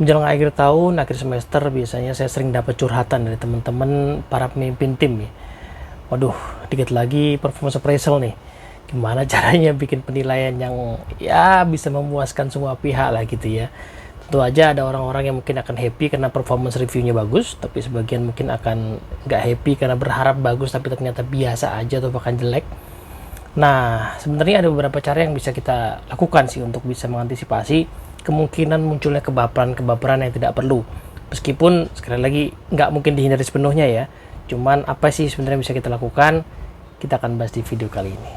Menjelang akhir tahun, akhir semester, biasanya saya sering dapat curhatan dari teman-teman para pemimpin tim nih. Waduh, dikit lagi performance appraisal nih. Gimana caranya bikin penilaian yang ya bisa memuaskan semua pihak lah gitu ya. Tentu aja ada orang-orang yang mungkin akan happy karena performance reviewnya bagus, tapi sebagian mungkin akan nggak happy karena berharap bagus tapi ternyata biasa aja atau bahkan jelek. Nah, sebenarnya ada beberapa cara yang bisa kita lakukan sih untuk bisa mengantisipasi kemungkinan munculnya kebaperan-kebaperan yang tidak perlu. Meskipun sekali lagi nggak mungkin dihindari sepenuhnya ya. Cuman apa sih sebenarnya bisa kita lakukan? Kita akan bahas di video kali ini.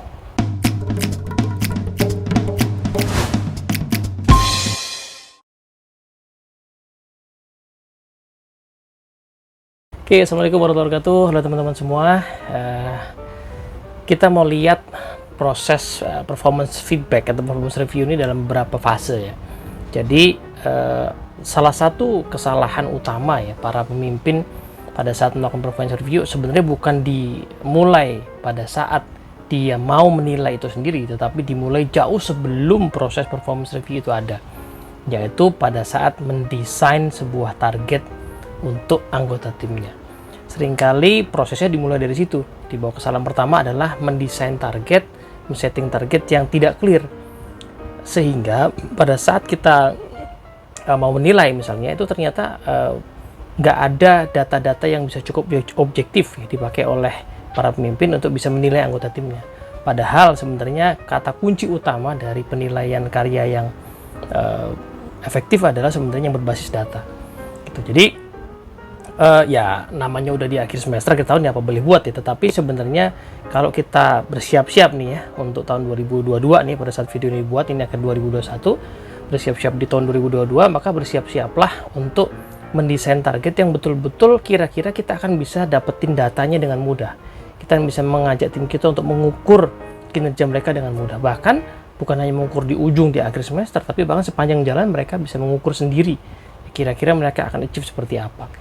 Oke, assalamualaikum warahmatullahi wabarakatuh. Halo teman-teman semua. Kita mau lihat proses performance feedback atau performance review ini dalam beberapa fase ya. Jadi salah satu kesalahan utama ya para pemimpin pada saat melakukan performance review sebenarnya bukan dimulai pada saat dia mau menilai itu sendiri, tetapi dimulai jauh sebelum proses performance review itu ada, yaitu pada saat mendesain sebuah target untuk anggota timnya. Seringkali prosesnya dimulai dari situ. Di bawah kesalahan pertama adalah mendesain target, men-setting target yang tidak clear. Sehingga pada saat kita mau menilai misalnya, itu ternyata nggak ada data-data yang bisa cukup objektif ya, dipakai oleh para pemimpin untuk bisa menilai anggota timnya. Padahal sebenarnya kata kunci utama dari penilaian karya yang efektif adalah sebenarnya yang berbasis data. Gitu. Jadi ya namanya udah di akhir semester, kita tahu nih apa boleh buat ya, tetapi sebenarnya kalau kita bersiap-siap nih ya untuk tahun 2022 nih, pada saat video ini dibuat ini akan 2021, bersiap-siap di tahun 2022, maka bersiap-siaplah untuk mendesain target yang betul-betul kira-kira kita akan bisa dapetin datanya dengan mudah. Kita bisa mengajak tim kita untuk mengukur kinerja mereka dengan mudah, bahkan bukan hanya mengukur di ujung di akhir semester, tapi bahkan sepanjang jalan mereka bisa mengukur sendiri kira-kira mereka akan achieve seperti apa.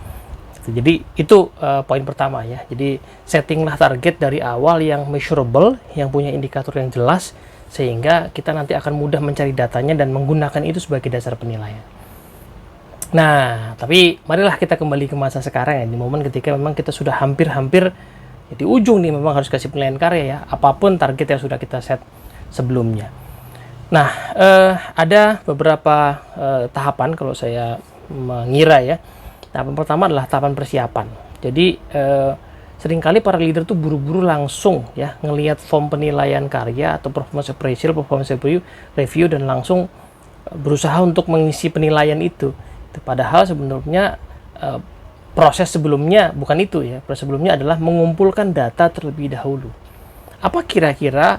Jadi itu poin pertama ya. Jadi settinglah target dari awal yang measurable, yang punya indikator yang jelas, sehingga kita nanti akan mudah mencari datanya dan menggunakan itu sebagai dasar penilaian. Nah, tapi marilah kita kembali ke masa sekarang ya, di momen ketika memang kita sudah hampir-hampir di ujung nih, memang harus kasih penilaian karya ya, apapun target yang sudah kita set sebelumnya. Nah, ada beberapa tahapan kalau saya mengira ya. Tahapan pertama adalah tahapan persiapan. Jadi seringkali para leader tuh buru-buru langsung ya ngelihat form penilaian karya atau performance appraisal, performance review dan langsung berusaha untuk mengisi penilaian itu. Padahal sebenarnya proses sebelumnya bukan itu ya. Proses sebelumnya adalah mengumpulkan data terlebih dahulu. Apa kira-kira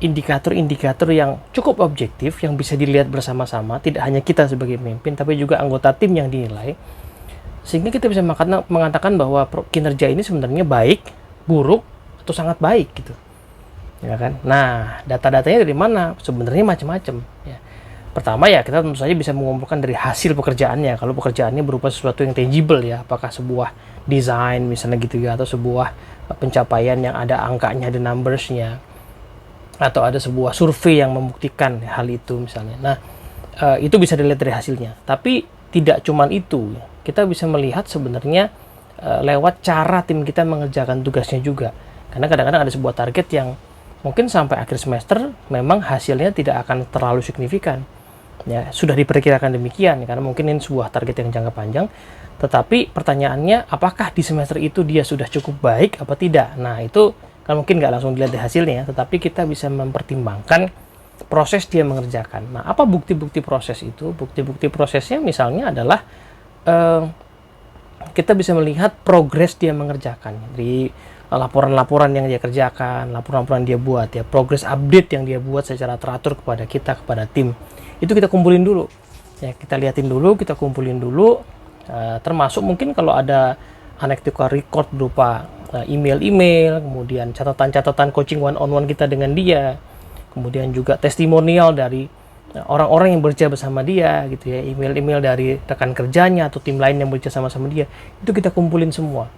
indikator-indikator yang cukup objektif yang bisa dilihat bersama-sama, tidak hanya kita sebagai pemimpin tapi juga anggota tim yang dinilai, sehingga kita bisa mengatakan bahwa kinerja ini sebenarnya baik, buruk, atau sangat baik gitu, ya kan? Nah, data-datanya dari mana? Sebenarnya macam-macam. Ya. Pertama ya kita tentu saja bisa mengumpulkan dari hasil pekerjaannya. Kalau pekerjaannya berupa sesuatu yang tangible ya, apakah sebuah desain misalnya gitu ya, atau sebuah pencapaian yang ada angkanya, ada numbersnya, atau ada sebuah survei yang membuktikan hal itu misalnya. Nah, itu bisa dilihat dari hasilnya. Tapi tidak cuman itu. Kita bisa melihat sebenarnya lewat cara tim kita mengerjakan tugasnya juga. Karena kadang-kadang ada sebuah target yang mungkin sampai akhir semester memang hasilnya tidak akan terlalu signifikan. Ya, sudah diperkirakan demikian karena mungkin ini sebuah target yang jangka panjang. Tetapi pertanyaannya, apakah di semester itu dia sudah cukup baik apa tidak? Nah, itu kan mungkin nggak langsung dilihat dari hasilnya, tetapi kita bisa mempertimbangkan proses dia mengerjakan. Nah, apa bukti-bukti proses itu? Bukti-bukti prosesnya misalnya adalah kita bisa melihat progres dia mengerjakan dari laporan-laporan yang dia kerjakan, laporan-laporan dia buat ya, progress update yang dia buat secara teratur kepada kita, kepada tim. Itu kita kumpulin dulu. Ya, kita liatin dulu, kita kumpulin dulu, termasuk mungkin kalau ada analytical record berupa email-email, kemudian catatan-catatan coaching one-on-one kita dengan dia, kemudian juga testimonial dari orang-orang yang bekerja bersama dia gitu ya, email-email dari rekan kerjanya atau tim lain yang bekerja sama-sama dia, itu kita kumpulin semua.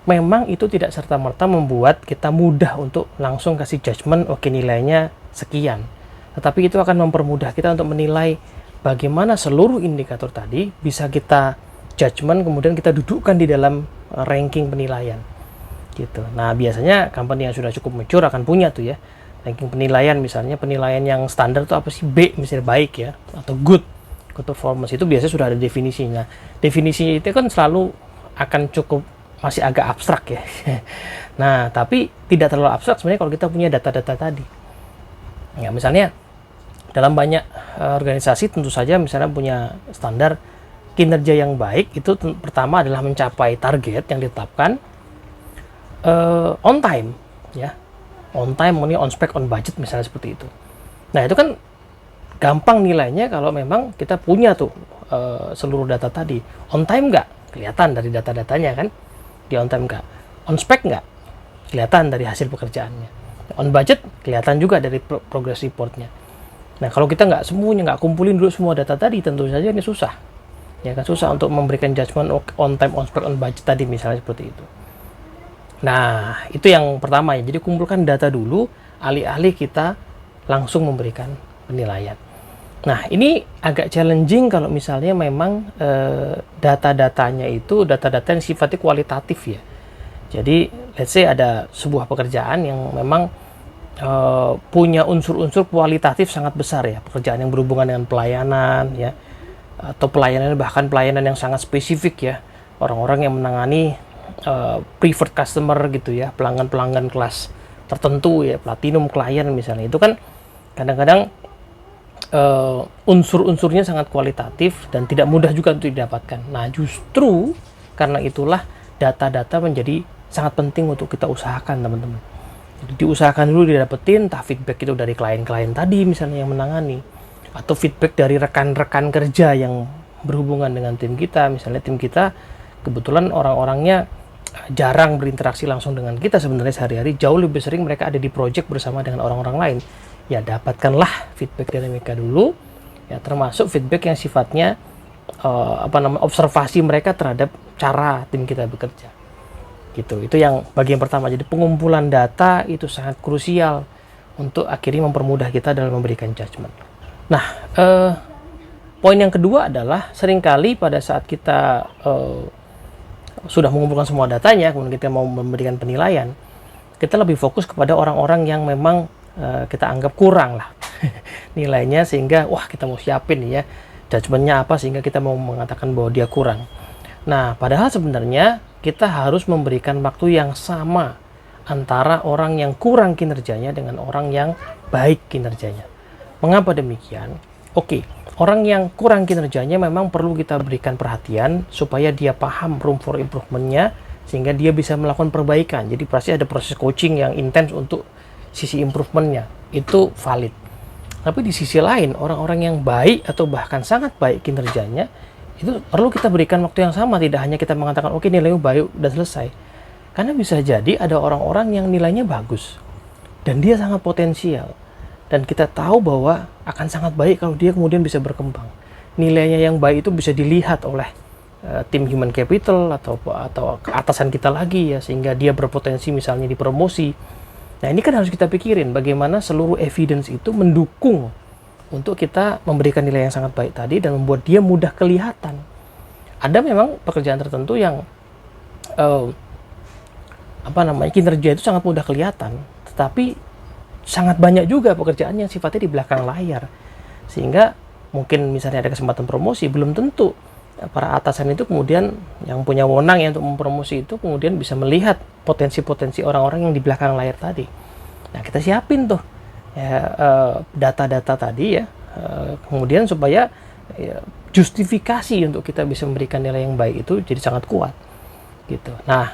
Memang itu tidak serta-merta membuat kita mudah untuk langsung kasih judgement, oke nilainya sekian, tetapi itu akan mempermudah kita untuk menilai bagaimana seluruh indikator tadi bisa kita judgment, kemudian kita dudukkan di dalam ranking penilaian gitu. Nah, biasanya company yang sudah cukup mature akan punya tuh ya ranking penilaian. Misalnya penilaian yang standar itu apa sih? B misalnya, baik ya, atau good performance, itu biasanya sudah ada definisinya. Definisinya itu kan selalu akan cukup masih agak abstrak ya. Nah, tapi tidak terlalu abstrak sebenarnya kalau kita punya data-data tadi. Ya, misalnya dalam banyak organisasi tentu saja misalnya punya standar kinerja yang baik itu pertama adalah mencapai target yang ditetapkan, on time ya, on time, on spec, on budget misalnya seperti itu. Nah, itu kan gampang nilainya kalau memang kita punya tuh seluruh data tadi. On time nggak? Kelihatan dari data-datanya kan, dia on time nggak? On spec nggak? Kelihatan dari hasil pekerjaannya. On budget kelihatan juga dari progress reportnya. Nah, kalau kita nggak semuanya, nggak kumpulin dulu semua data tadi, tentu saja ini susah. Ya kan, susah untuk memberikan judgment on time, on spec, on budget tadi misalnya seperti itu. Nah, itu yang pertama ya. Jadi kumpulkan data dulu, alih-alih kita langsung memberikan penilaian. Nah, ini agak challenging kalau misalnya memang data-datanya itu data-data yang sifatnya kualitatif ya. Jadi, let's say ada sebuah pekerjaan yang memang punya unsur-unsur kualitatif sangat besar ya. Pekerjaan yang berhubungan dengan pelayanan ya, atau pelayanan bahkan pelayanan yang sangat spesifik ya. Orang-orang yang menangani preferred customer gitu ya, pelanggan-pelanggan kelas tertentu ya, platinum klien misalnya. Itu kan kadang-kadang unsur-unsurnya sangat kualitatif dan tidak mudah juga untuk didapatkan. Nah, justru karena itulah data-data menjadi sangat penting untuk kita usahakan, teman-teman. Jadi diusahakan dulu didapetin, entah feedback itu dari klien-klien tadi misalnya yang menangani, atau feedback dari rekan-rekan kerja yang berhubungan dengan tim kita. Misalnya tim kita kebetulan orang-orangnya jarang berinteraksi langsung dengan kita sebenarnya sehari-hari, jauh lebih sering mereka ada di project bersama dengan orang-orang lain. Ya, dapatkanlah feedback dari mereka dulu ya, termasuk feedback yang sifatnya observasi mereka terhadap cara tim kita bekerja gitu. Itu yang bagian pertama. Jadi pengumpulan data itu sangat krusial untuk akhirnya mempermudah kita dalam memberikan judgment. Nah, poin yang kedua adalah seringkali pada saat kita sudah mengumpulkan semua datanya, kemudian kita mau memberikan penilaian, kita lebih fokus kepada orang-orang yang memang kita anggap kurang lah nilainya, sehingga wah kita mau siapin ya judgementnya apa sehingga kita mau mengatakan bahwa dia kurang. Nah, padahal sebenarnya kita harus memberikan waktu yang sama antara orang yang kurang kinerjanya dengan orang yang baik kinerjanya. Mengapa demikian? Oke, orang yang kurang kinerjanya memang perlu kita berikan perhatian supaya dia paham room for improvement-nya sehingga dia bisa melakukan perbaikan. Jadi pasti ada proses coaching yang intens untuk sisi improvement-nya. Itu valid. Tapi di sisi lain, orang-orang yang baik atau bahkan sangat baik kinerjanya itu perlu kita berikan waktu yang sama. Tidak hanya kita mengatakan oke, nilainya baik dan selesai. Karena bisa jadi ada orang-orang yang nilainya bagus dan dia sangat potensial, dan kita tahu bahwa akan sangat baik kalau dia kemudian bisa berkembang. Nilainya yang baik itu bisa dilihat oleh tim human capital atau atasan kita lagi ya, sehingga dia berpotensi misalnya dipromosi. Nah, ini kan harus kita pikirin bagaimana seluruh evidence itu mendukung untuk kita memberikan nilai yang sangat baik tadi dan membuat dia mudah kelihatan. Ada memang pekerjaan tertentu yang kinerja itu sangat mudah kelihatan, tetapi sangat banyak juga pekerjaan yang sifatnya di belakang layar, sehingga mungkin misalnya ada kesempatan promosi, belum tentu para atasan itu kemudian yang punya wewenang ya untuk mempromosi itu kemudian bisa melihat potensi-potensi orang-orang yang di belakang layar tadi. Nah, kita siapin tuh ya, data-data tadi ya, kemudian supaya justifikasi untuk kita bisa memberikan nilai yang baik itu jadi sangat kuat gitu. Nah,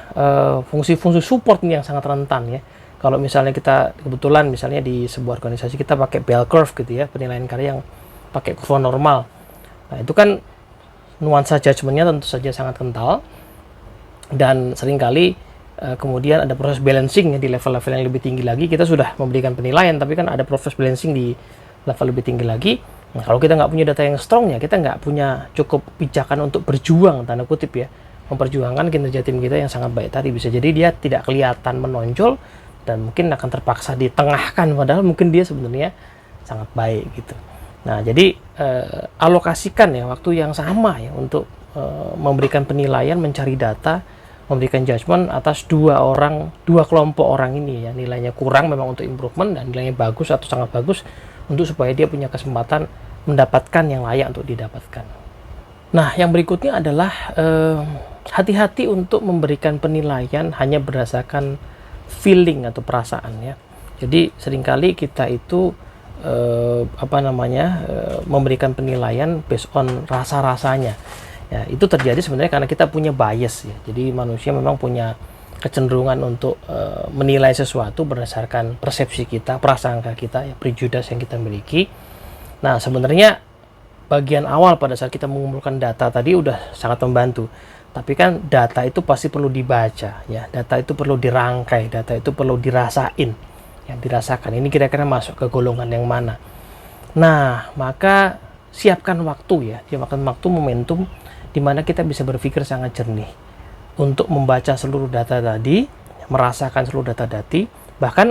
fungsi-fungsi support ini yang sangat rentan ya. Kalau misalnya kita kebetulan misalnya di sebuah organisasi kita pakai bell curve gitu ya, penilaian karya yang pakai kurva normal. Nah, itu kan nuansa judgment-nya tentu saja sangat kental, dan seringkali kemudian ada proses balancing ya di level-level yang lebih tinggi lagi. Kita sudah memberikan penilaian, tapi kan ada proses balancing di level lebih tinggi lagi. Nah, kalau kita nggak punya data yang strong ya, kita nggak punya cukup pijakan untuk berjuang, tanda kutip ya, memperjuangkan kinerja tim kita yang sangat baik tadi. Bisa jadi dia tidak kelihatan menonjol dan mungkin akan terpaksa ditengahkan, padahal mungkin dia sebenarnya sangat baik gitu. Nah, jadi alokasikan ya waktu yang sama ya untuk memberikan penilaian, mencari data, memberikan judgement atas dua kelompok orang ini ya. Nilainya kurang memang untuk improvement, dan nilainya bagus atau sangat bagus untuk supaya dia punya kesempatan mendapatkan yang layak untuk didapatkan. Nah, yang berikutnya adalah hati-hati untuk memberikan penilaian hanya berdasarkan feeling atau perasaan ya. Jadi seringkali kita itu memberikan penilaian based on rasa-rasanya. Ya, itu terjadi sebenarnya karena kita punya bias ya. Jadi manusia memang punya kecenderungan untuk menilai sesuatu berdasarkan persepsi kita, prasangka kita, ya, prejudice yang kita miliki. Nah, sebenarnya bagian awal pada saat kita mengumpulkan data tadi udah sangat membantu. Tapi kan data itu pasti perlu dibaca, ya. Data itu perlu dirangkai, data itu perlu dirasain, yang dirasakan. Ini kira-kira masuk ke golongan yang mana? Nah, maka siapkan waktu ya, siapkan waktu, momentum di mana kita bisa berpikir sangat jernih untuk membaca seluruh data tadi, merasakan seluruh data tadi. Bahkan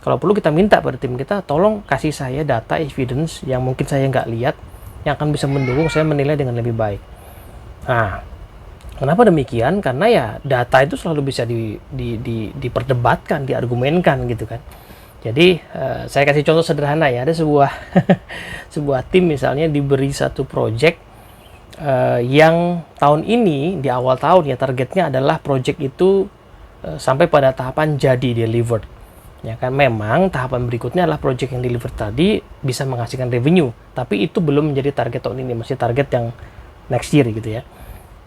kalau perlu kita minta pada tim kita, tolong kasih saya data evidence yang mungkin saya nggak lihat, yang akan bisa mendukung saya menilai dengan lebih baik. Nah, kenapa demikian? Karena ya data itu selalu bisa diperdebatkan, diargumenkan gitu kan. Jadi saya kasih contoh sederhana ya, ada sebuah sebuah tim misalnya diberi satu project yang tahun ini di awal tahun ya targetnya adalah project itu sampai pada tahapan jadi delivered. Ya kan, memang tahapan berikutnya adalah project yang delivered tadi bisa menghasilkan revenue, tapi itu belum menjadi target tahun ini, masih target yang next year gitu ya.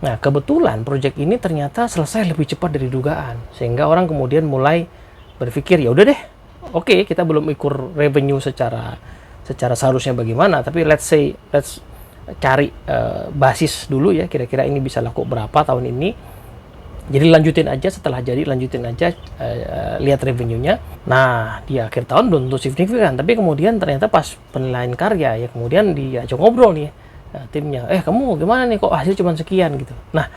Nah, kebetulan project ini ternyata selesai lebih cepat dari dugaan, sehingga orang kemudian mulai berpikir, ya udah deh, oke, kita belum ukur revenue secara seharusnya bagaimana, tapi let's cari basis dulu ya, kira-kira ini bisa laku berapa tahun ini. Jadi lanjutin aja, setelah jadi lanjutin aja, lihat revenue-nya. Nah, di akhir tahun belum tentu signifikan, tapi kemudian ternyata pas penilaian karya ya, kemudian diajak ngobrol nih timnya, kamu gimana nih kok hasil cuma sekian gitu. Nah,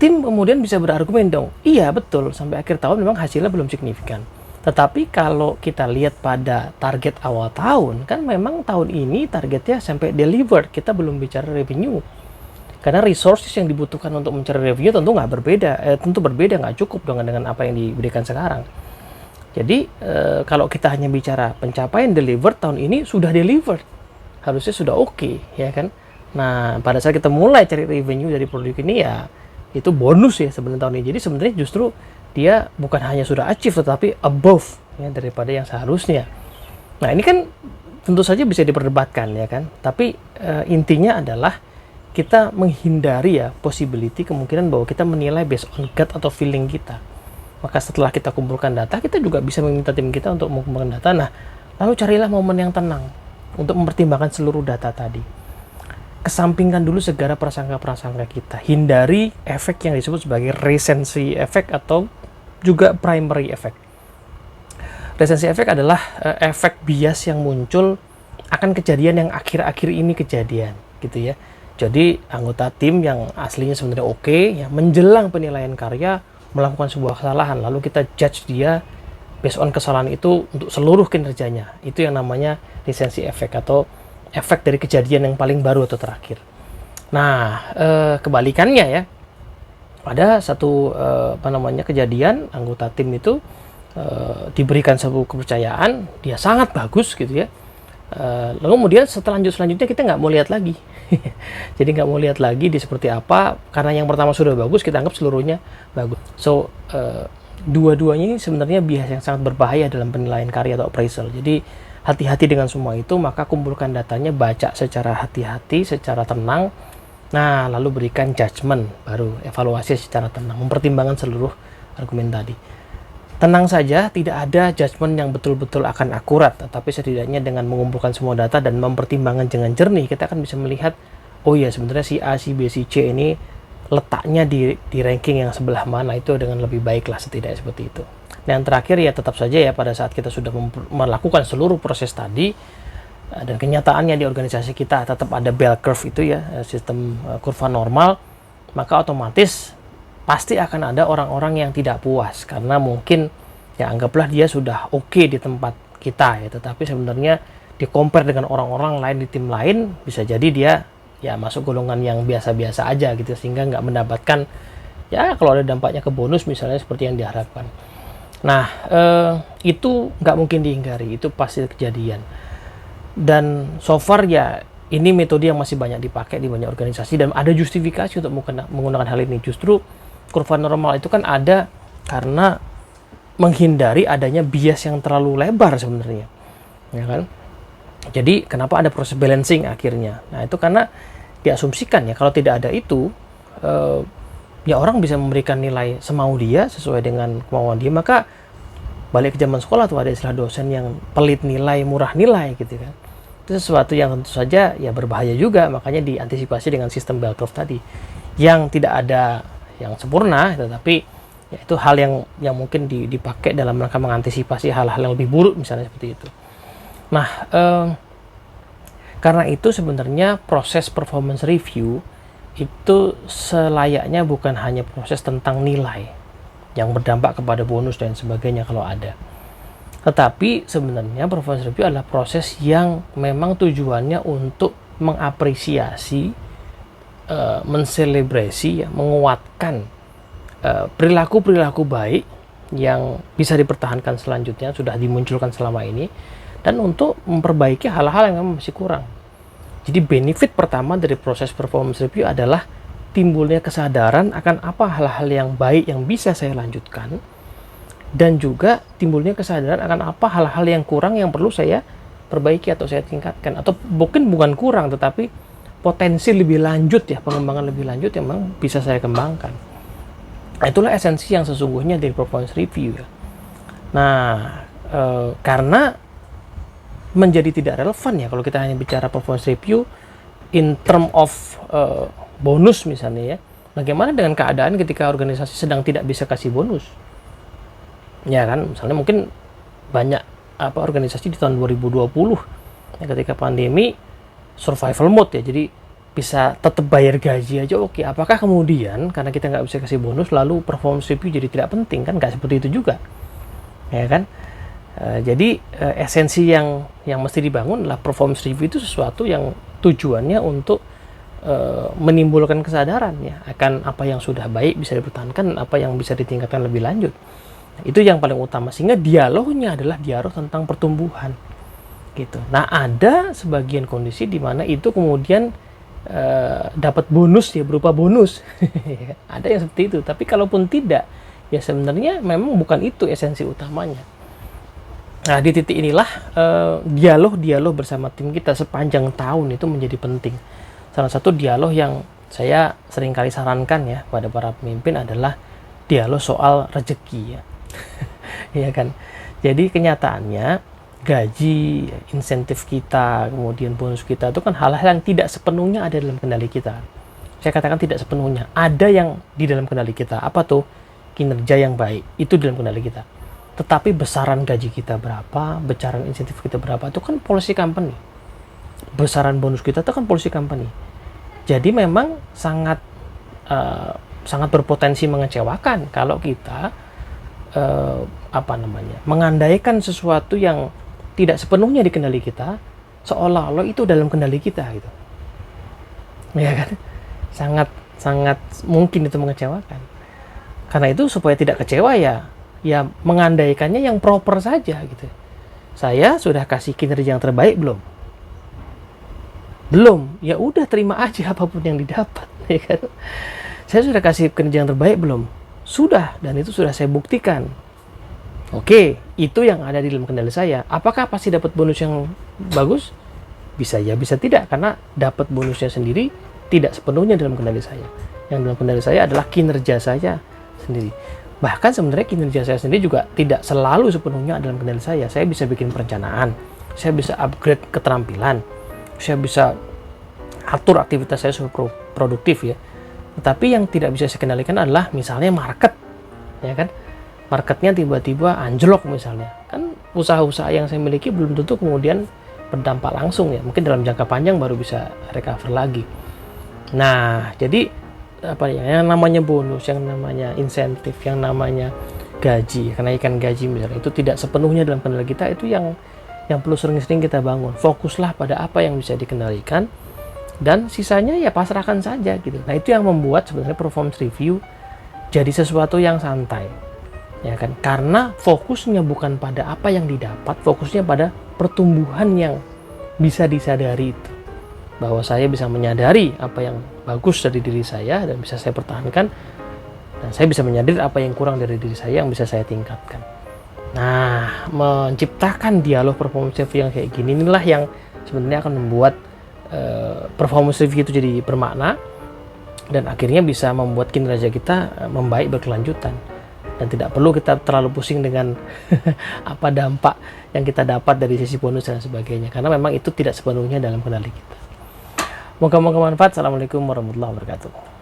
tim kemudian bisa berargumen dong, iya betul, sampai akhir tahun memang hasilnya belum signifikan. Tetapi kalau kita lihat pada target awal tahun, kan memang tahun ini targetnya sampai delivered, kita belum bicara revenue. Karena resources yang dibutuhkan untuk mencari revenue tentu tentu berbeda, nggak cukup dengan apa yang diberikan sekarang. Jadi kalau kita hanya bicara pencapaian delivered tahun ini, sudah delivered, harusnya sudah oke, ya kan. Nah, pada saat kita mulai cari revenue dari produk ini ya itu bonus ya sebenarnya tahun ini. Jadi sebenarnya justru dia bukan hanya sudah achieve tetapi above ya daripada yang seharusnya. Nah, ini kan tentu saja bisa diperdebatkan ya kan. Tapi intinya adalah kita menghindari ya possibility, kemungkinan bahwa kita menilai based on gut atau feeling kita. Maka setelah kita kumpulkan data, kita juga bisa meminta tim kita untuk mengumpulkan data. Nah, lalu carilah momen yang tenang untuk mempertimbangkan seluruh data tadi. Kesampingkan dulu segala prasangka-prasangka kita. Hindari efek yang disebut sebagai recency effect atau juga primary effect. Recency effect adalah efek bias yang muncul akan kejadian yang akhir-akhir ini kejadian, gitu ya. Jadi anggota tim yang aslinya sebenarnya oke, ya menjelang penilaian karya melakukan sebuah kesalahan, lalu kita judge dia based on kesalahan itu untuk seluruh kinerjanya. Itu yang namanya recency effect atau efek dari kejadian yang paling baru atau terakhir. Nah, kebalikannya ya, ada satu kejadian anggota tim itu diberikan sebuah kepercayaan, dia sangat bagus gitu ya. Lalu kemudian selanjutnya kita nggak mau lihat lagi. Jadi nggak mau lihat lagi di seperti apa, karena yang pertama sudah bagus, kita anggap seluruhnya bagus. So dua-duanya ini sebenarnya bias yang sangat berbahaya dalam penilaian karya atau appraisal. Jadi hati-hati dengan semua itu, maka kumpulkan datanya, baca secara hati-hati, secara tenang. Nah, lalu berikan judgement, baru evaluasi secara tenang, mempertimbangkan seluruh argumen tadi. Tenang saja, tidak ada judgement yang betul-betul akan akurat, tetapi setidaknya dengan mengumpulkan semua data dan mempertimbangkan dengan jernih, kita akan bisa melihat, oh ya sebenarnya si A, si B, si C ini letaknya di ranking yang sebelah mana, itu dengan lebih baik lah setidaknya seperti itu. Dan yang terakhir ya tetap saja ya, pada saat kita sudah melakukan seluruh proses tadi, dan kenyataannya di organisasi kita tetap ada bell curve itu ya, sistem kurva normal, maka otomatis pasti akan ada orang-orang yang tidak puas karena mungkin ya anggaplah dia sudah oke di tempat kita ya, tetapi sebenarnya di compare dengan orang-orang lain di tim lain, bisa jadi dia ya masuk golongan yang biasa-biasa aja gitu, sehingga nggak mendapatkan ya kalau ada dampaknya ke bonus misalnya seperti yang diharapkan. Nah, itu nggak mungkin dihindari, itu pasti kejadian. Dan so far ya ini metode yang masih banyak dipakai di banyak organisasi dan ada justifikasi untuk menggunakan hal ini. Justru kurva normal itu kan ada karena menghindari adanya bias yang terlalu lebar sebenarnya, ya kan? Jadi kenapa ada proses balancing akhirnya? Nah itu karena diasumsikan ya kalau tidak ada itu, ya orang bisa memberikan nilai semau dia sesuai dengan kemauan dia. Maka balik ke zaman sekolah tuh ada istilah dosen yang pelit nilai, murah nilai gitu kan. Itu sesuatu yang tentu saja ya berbahaya juga, makanya diantisipasi dengan sistem bell curve tadi. Yang tidak ada yang sempurna, tetapi ya itu hal yang mungkin dipakai dalam rangka mengantisipasi hal-hal yang lebih buruk misalnya seperti itu. Nah, karena itu sebenarnya proses performance review itu selayaknya bukan hanya proses tentang nilai yang berdampak kepada bonus dan sebagainya kalau ada. Tetapi sebenarnya performance review adalah proses yang memang tujuannya untuk mengapresiasi, menselebrasi, ya, menguatkan perilaku-perilaku baik yang bisa dipertahankan selanjutnya, sudah dimunculkan selama ini, dan untuk memperbaiki hal-hal yang memang masih kurang. Jadi benefit pertama dari proses performance review adalah timbulnya kesadaran akan apa hal-hal yang baik yang bisa saya lanjutkan, dan juga timbulnya kesadaran akan apa hal-hal yang kurang yang perlu saya perbaiki atau saya tingkatkan, atau mungkin bukan kurang tetapi potensi lebih lanjut ya, pengembangan lebih lanjut yang memang bisa saya kembangkan. Nah, itulah esensi yang sesungguhnya dari performance review ya. Nah, karena menjadi tidak relevan ya kalau kita hanya bicara performance review in term of bonus misalnya ya. Bagaimana dengan keadaan ketika organisasi sedang tidak bisa kasih bonus? Ya kan, misalnya mungkin banyak organisasi di tahun 2020 ya, ketika pandemi survival mode ya, jadi bisa tetap bayar gaji aja oke. Apakah kemudian karena kita nggak bisa kasih bonus lalu performance review jadi tidak penting? Kan nggak seperti itu juga, ya kan? Jadi esensi yang mesti dibangun adalah performance review itu sesuatu yang tujuannya untuk menimbulkan kesadaran ya akan apa yang sudah baik bisa dipertahankan, apa yang bisa ditingkatkan lebih lanjut. Itu yang paling utama, sehingga dialognya adalah dialog tentang pertumbuhan gitu. Nah, ada sebagian kondisi di mana itu kemudian dapat bonus ya, berupa bonus. Ada yang seperti itu, tapi kalaupun tidak ya sebenarnya memang bukan itu esensi utamanya. Nah, di titik inilah dialog bersama tim kita sepanjang tahun itu menjadi penting. Salah satu dialog yang saya seringkali sarankan ya pada para pemimpin adalah dialog soal rezeki ya. Ya kan. Jadi kenyataannya gaji, insentif kita, kemudian bonus kita itu kan hal-hal yang tidak sepenuhnya ada dalam kendali kita. Saya katakan tidak sepenuhnya. Ada yang di dalam kendali kita. Apa tuh? Kinerja yang baik. Itu di dalam kendali kita. Tetapi besaran gaji kita berapa, besaran insentif kita berapa, itu kan policy company. Besaran bonus kita itu kan policy company. Jadi memang sangat berpotensi mengecewakan kalau kita mengandaikan sesuatu yang tidak sepenuhnya di kendali kita, seolah-olah itu dalam kendali kita gitu. Ya kan? Sangat mungkin itu mengecewakan. Karena itu supaya tidak kecewa ya mengandaikannya yang proper saja gitu. Saya sudah kasih kinerja yang terbaik belum? Belum. Ya udah terima aja apapun yang didapat, ya kan? Saya sudah kasih kinerja yang terbaik belum? Sudah, dan itu sudah saya buktikan. Oke, itu yang ada di dalam kendali saya. Apakah pasti dapat bonus yang bagus? Bisa ya, bisa tidak, karena dapat bonusnya sendiri tidak sepenuhnya dalam kendali saya. Yang dalam kendali saya adalah kinerja saya sendiri. Bahkan sebenarnya kinerja saya sendiri juga tidak selalu sepenuhnya dalam kendali saya. Saya bisa bikin perencanaan, saya bisa upgrade keterampilan, saya bisa atur aktivitas saya supaya produktif ya. Tetapi yang tidak bisa saya kendalikan adalah misalnya market, ya kan? Marketnya tiba-tiba anjlok misalnya. Kan usaha-usaha yang saya miliki belum tentu kemudian berdampak langsung ya. Mungkin dalam jangka panjang baru bisa recover lagi. Nah, jadi yang namanya bonus, yang namanya insentif, yang namanya gaji, kenaikan gaji misalnya, itu tidak sepenuhnya dalam kendali kita. Itu yang yang perlu sering-sering kita bangun. Fokuslah pada apa yang bisa dikendalikan, dan sisanya ya pasrahkan saja gitu. Nah, itu yang membuat sebenarnya performance review jadi sesuatu yang santai, ya kan? Karena fokusnya bukan pada apa yang didapat, fokusnya pada pertumbuhan yang bisa disadari itu. Bahwa saya bisa menyadari apa yang bagus dari diri saya dan bisa saya pertahankan, dan saya bisa menyadari apa yang kurang dari diri saya yang bisa saya tingkatkan. Nah, menciptakan dialog performance review yang kayak gini inilah yang sebenarnya akan membuat performance review itu jadi bermakna, dan akhirnya bisa membuat kinerja kita membaik berkelanjutan, dan tidak perlu kita terlalu pusing dengan apa dampak yang kita dapat dari sisi bonus dan sebagainya, karena memang itu tidak sepenuhnya dalam kendali kita. Moga-moga manfaat. Assalamualaikum warahmatullahi wabarakatuh.